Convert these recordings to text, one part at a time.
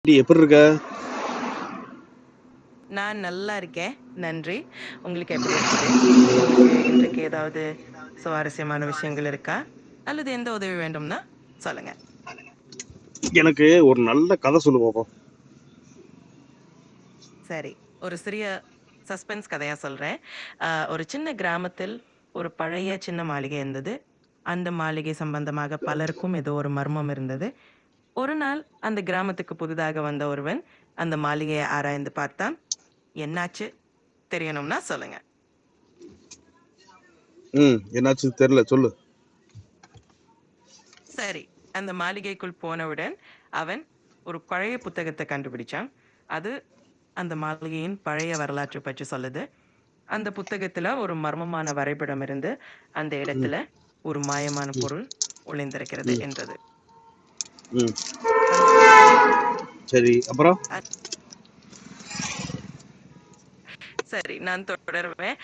எப்படி இருக்க? நான் நல்லா இருக்கேன். நன்றி. உங்களுக்கு எப்படி இருக்குது? உங்களுக்கு இன்றைக்கு ஏதாவது சுவாரஸ்யமான விஷயங்கள் இருக்கா? அல்லது எந்த உதவி வேண்டும்னா சொல்லுங்க. எனக்கு ஒரு நல்ல கதை சொல்லு பாப்போம். சரி. ஒரு சிறிய சஸ்பென்ஸ் கதையா சொல்றேன். ஒரு சின்ன கிராமத்தில் ஒரு பழைய சின்ன மாளிகை இருந்தது. அந்த மாளிகை சம்பந்தமாக பலருக்கும் ஏதோ ஒரு மர்மம் இருந்தது. ஒரு நாள் அந்த கிராமத்துக்கு புதிதாக வந்த ஒருவன் அந்த மாளிகையை ஆராய்ந்து பார்த்தான். என்னாச்சு? தெரியணும்னா சொல்லுங்க. என்னாச்சு தெரியல சொல்லு. சரி. அந்த மாளிகைக்குள் போனவுடன், அவன் ஒரு பழைய புத்தகத்த கண்டுபிடிச்சான். அது அந்த மாளிகையின் பழைய வரலாற்று பற்றி சொல்லுது. அந்த புத்தகத்துல ஒரு மர்மமான வரைபடம் இருந்து, அந்த ம், இடத்துல ஒரு மாயமான ம், பொருள் ஒளிந்திருக்கிறது ம், என்றது. ம். அந்த சரி அப்புறம்? அ சரி நான் தொடருவேன்.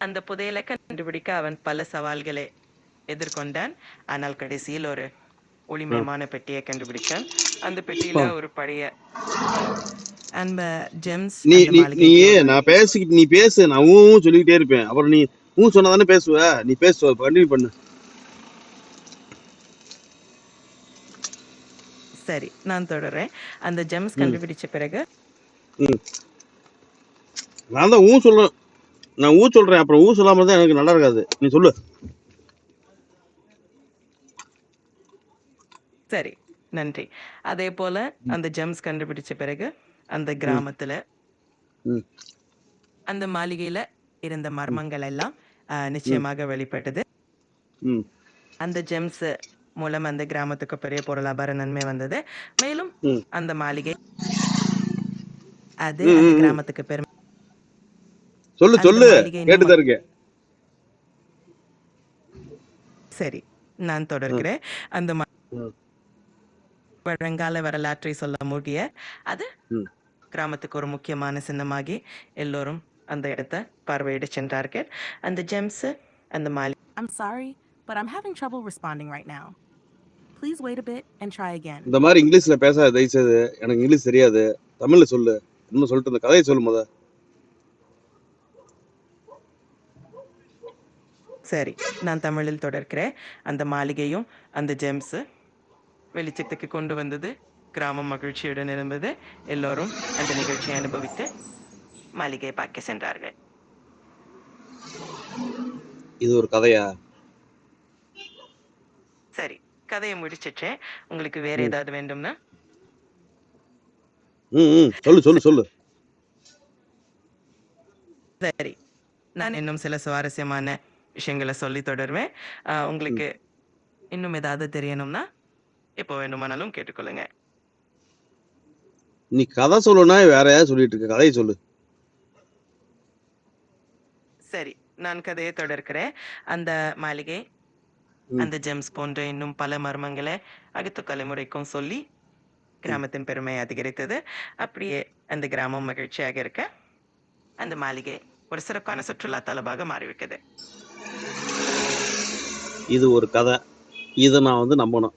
அந்த புதையல கண்டுபிடிக்க அவன் பல சவால்களை எதிர்கொண்டான். ஆனால் கடைசியில் ஒரு ஆ. ஒளிமயமான பெட்டியை கண்டுபிடிச்சான். அந்த ஆ. பெட்டியில ஒரு பழைய அன்ப ஜெம்ஸ் நீ அந்த நீ நீ மாளிகைக்கு ஒரு நான் பேசிக்கிட்டு நீ பேசு, நான் சொல்லிக்கிட்டே இருப்பேன். அப்புறம் நீ சொன்னா தானே பேசுவ. நீ பேசு, கண்டினியூ பண்ணு. சரி, நான் தொடர்றேன். அந்த ஜெம்ஸ் ம், கண்டுபிடிச்ச பிறகு ம். நான் தான் சொல்றேன். நான் சொல்றேன், அப்புறம் சொல்லாம தான் எனக்கு நல்லா இருக்காது. நீ சொல்லு. சரி, நன்றி. அதேபோல ம், அந்த ஜெம்ஸ் கண்டுபிடிச்ச பிறகு, அந்த ம், கிராமத்துல, ம், அந்த மாளிகையில இருந்த ம், மர்மங்கள் எல்லாம் ம், நிச்சயமாக வெளிப்பட்டது. ம், அந்த ஜெம்ஸ் மூலம் அந்த கிராமத்துக்கு பெரிய பொருளாதார நன்மை வந்தது. மேலும் ம், அந்த மாளிகை, அது ம், அந்த ம், ம். கிராமத்துக்கு பெருமை. சொல்லு அந்த சொல்லு, மாளிகை இன்னும் கேட்டுதான் இருக்கேன். சரி, நான் ஆ, தொடர்கிறேன். அந்த ஆ, பழங்கால வரலாற்றை சொல்ல முடிய, அது ம். கிராமத்துக்கு ஒரு முக்கியமான சின்னமாகி எல்லோரும் அந்த இடத்த பார்வையிட சென்றார்கள். அந்த ஜெம்ஸ் அந்த மாளிகை. I'm sorry, but I'm having trouble responding right now. Please wait a bit and try again. இந்த மாதிரி இங்கிலீஷ்ல பேசாத தயவுசெய்து. எனக்கு இங்கிலீஷ் தெரியாது. தமிழ்ல சொல்லு. இன்னும் சொல்லிட்டு இந்த கதையை சொல்லு முத. சரி, நான் தமிழில் தொடர்கிறேன். அந்த மாளிகையும் அந்த ஜெம்ஸ் வெளிச்சத்துக்கு கொண்டு வந்தது. கிராமம் மகிழ்ச்சியுடன் இருந்தது. எல்லோரும் அந்த நிகழ்ச்சியை அனுபவித்து மாளிகையை பார்க்க சென்றார்கள். இது ஒரு கதையா? சரி, கதையை முடிச்சிட்டேன். உங்களுக்கு வேற ம், ஏதாவது வேண்டும்னா? ம், ம். சொல்லு சொல்லு சொல்லு. சரி, நான் இன்னும் சில சுவாரஸ்யமான விஷயங்களை சொல்லி தொடர்வேன். ம். உங்களுக்கு இன்னும் ஏதாவது தெரியணும்னா எப்போ வேண்டுமானாலும் கேட்டுக்கொள்ளுங்க. நீ கதை சொல்லுனா வேற யாராவது சொல்லிட்டு இருக்க, கதையை சொல்லு. சரி, நான் கதையை தொடர்கிறேன். அந்த மாளிகை, ம், அந்த ஜெம்ஸ் போன்ற இன்னும் பல மர்மங்களை அடுத்த தலைமுறைக்கும் சொல்லி ம். கிராமத்தின் பெருமை அதிகரித்தது. அப்படியே அந்த கிராமம் மகிழ்ச்சியாக இருக்க, அந்த மாளிகை ஒரு சிறப்பான சுற்றுலா தலமாக மாறிவிட்டது. இது ஒரு கதை. இதை நான் நம்பணும்.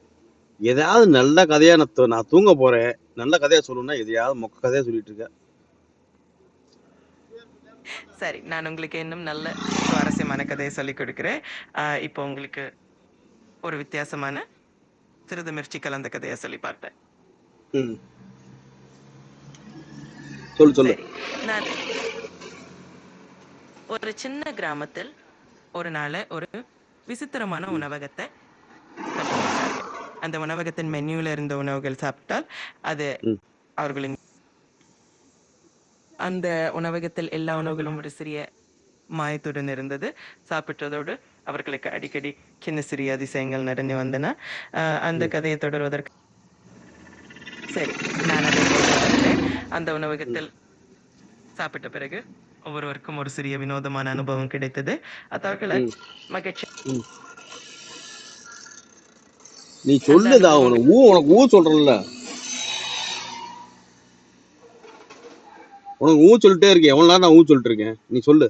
எதையாவது நல்ல கதையா நான் தூங்க போறேன். நல்ல கதையா சொல்லணும்னா எதையாவது மொக்க கதையா சொல்லிட்டு இருக்க. சரி, நான் உங்களுக்கு இன்னும் நல்ல சுவாரஸ்யமான கதையை சொல்லிக் கொடுக்கிறேன். இப்போ உங்களுக்கு ஒரு வித்தியாசமான சிறிது மிர்ச்சி கலந்த கதையை சொல்லி பார்த்தேன். ம். சொல்லு சொல்லு. சரி, நான் ஒரு சின்ன கிராமத்தில் ஒரு நாள் ஒரு விசித்திரமான ம், உணவகத்தை கண்டுபிடிச்சார்கள். அந்த உணவகத்தின் மெனுவில் இருந்த உணவுகள் சாப்பிட்டால் அது ம், அவர்களின் அந்த உணவகத்தில் எல்லா உணவுகளும் ஒரு சிறிய மாயத்துடன் இருந்தது. சாப்பிட்டதோடு அவர்களுக்கு அடிக்கடி சின்ன சிறிய அதிசயங்கள் நடந்து வந்தன. அந்த ம், கதையை தொடர்வதற்கு சரி, நான் அதை இப்போ தொடர்கிறேன். அந்த ம், உணவகத்தில் சாப்பிட்ட பிறகு ஒவ்வொருவருக்கும் ஒரு சிறிய வினோதமான அனுபவம் கிடைத்தது. அவர்களை ம், மகிழ்ச்சி. ம். நீ அந்த சொல்லுதா, அனுபவங்கள் உனக்கு சொல்றேன்ல. உனக்கு சொல்லிட்டே இருக்கேன். எவ்வளவு நேரம் நான் சொல்லிட்டு இருக்கேன். நீ சொல்லு.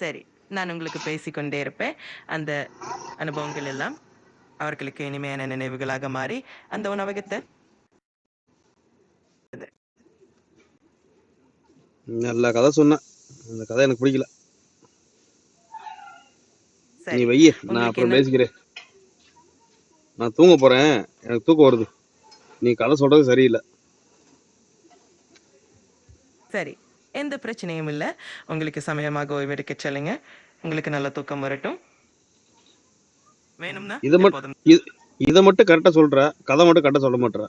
சரி, நான் உங்களுக்கு பேசிக்கொண்டே இருப்பேன். அந்த அனுபவங்கள் எல்லாம் அவர்களுக்கு இனிமையான நினைவுகளாக மாறி அந்த உணவகத்தை நல்ல கதை சொன்ன. அந்த கதை எனக்கு பிடிக்கல. நீ சரி வைய, நான் உங்களுக்கு அப்புறம் என்ன பேசிக்கிறேன். நான் தூங்க போறேன். எனக்கு தூக்கம் வருது. நீ கதை சொல்றது சரியில்லை. சரி எந்த பிரச்சனையும் இல்லை. உங்களுக்கு சமயமாக ஓய்வெடுக்க சொல்லுங்க. உங்களுக்கு நல்ல தூக்கம் வரட்டும். வேணும்னா இதை மட்டும் எப்போதும் இதை மட்டும் கரெக்டா சொல்ற, கதை மட்டும் கரெக்டா சொல்ல மாட்டேற.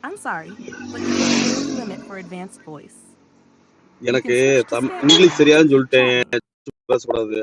I'm sorry, but you have a daily limit for advanced voice. You எனக்கு can switch to standard English now to தெரியாதுன்னு keep சொல்லிட்டேன். chatting. பேசக்கூடாது.